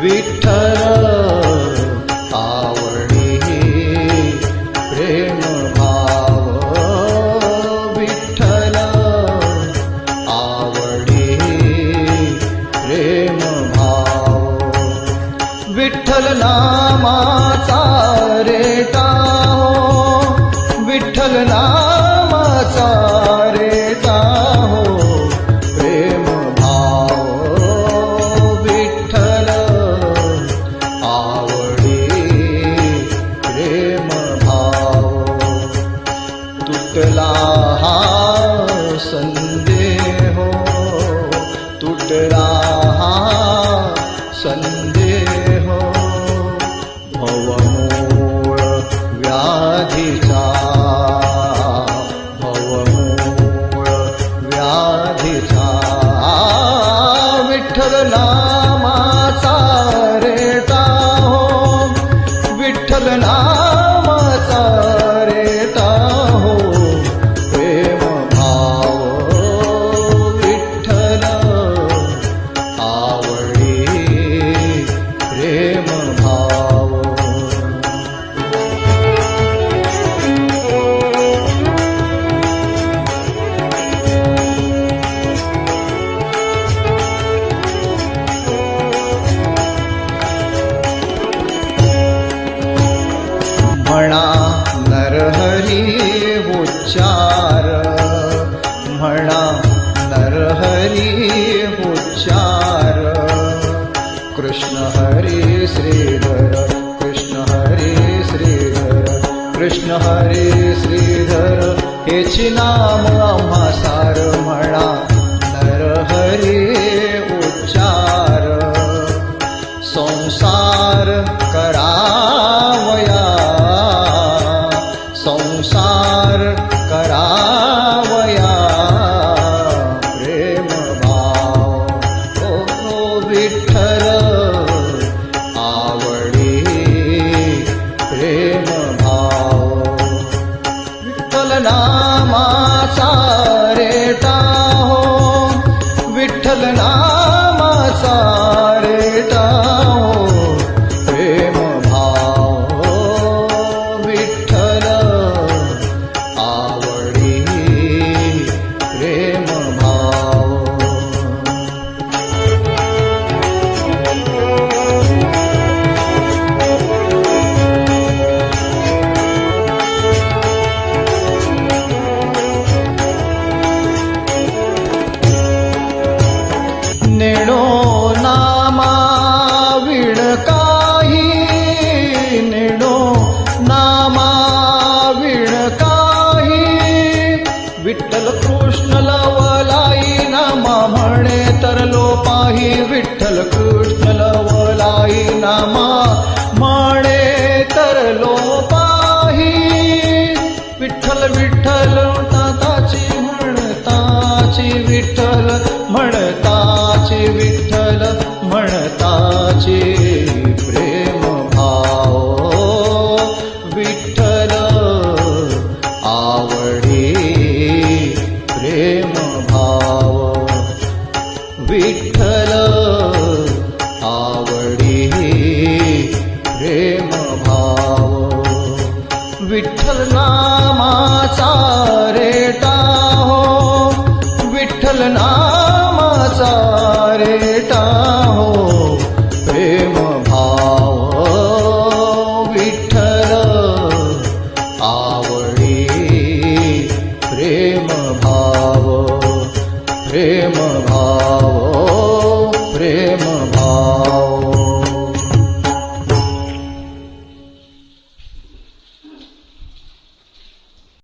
विठ्ठल आवडी प्रेम भाव विठ्ठल आवडी प्रेम भाव विठ्ठल नामाचा रेटा हो विठ्ठल नामाचा रेटा हो प्रेम भाव विठ्ठल आवडी प्रेम भाव तुटला हा संदेह तुटला हा संदेह भवमूळ व्याधीचा भवमूळ व्याधीचा विठ्ठल नामाचा रेटा हो विठ्ठल नामाचा रेटा हो प्रेम भाव विठ्ठल आवडी प्रेम भाव म्हणा नरहरी उच्चार म्हणा नरहरी उच्चार कृष्ण हरी श्रीधर कृष्ण हरी श्रीधर कृष्ण हरी श्रीधर हेची नाम आम्हा सार म्हणा नरहरी उच्चार संसार करावया संसार करावया प्रेम भाव ओ विठ्ठल आवडी प्रेम भाव विठ्ठल नामाचा रेटा हो विठ्ठल नामाचा रेटा हो प्रेम भाव विठ्ठल आवडी प्रेम भाव नेणो नामा विण काही नेणो नामा विण काही विठ्ठल कृष्ण लवलाई नामा म्हणे तरलो पाही विठ्ठल कृष्ण लवलाई नामा म्हणे तरलो पाही विठ्ठल विठ्ठल ताताची म्हणताची विठ्ठल म्हणताची विठ्ठल म्हणताची प्रेम भाव विठ्ठल आवडी प्रेम भाव विठ्ठल आवडी प्रेम भाव विठ्ठल नामाचा रेटा हो विठ्ठल नामाचा रेटा हो प्रेम भाव विठ्ठल आवडी प्रेम भाव प्रेम भाव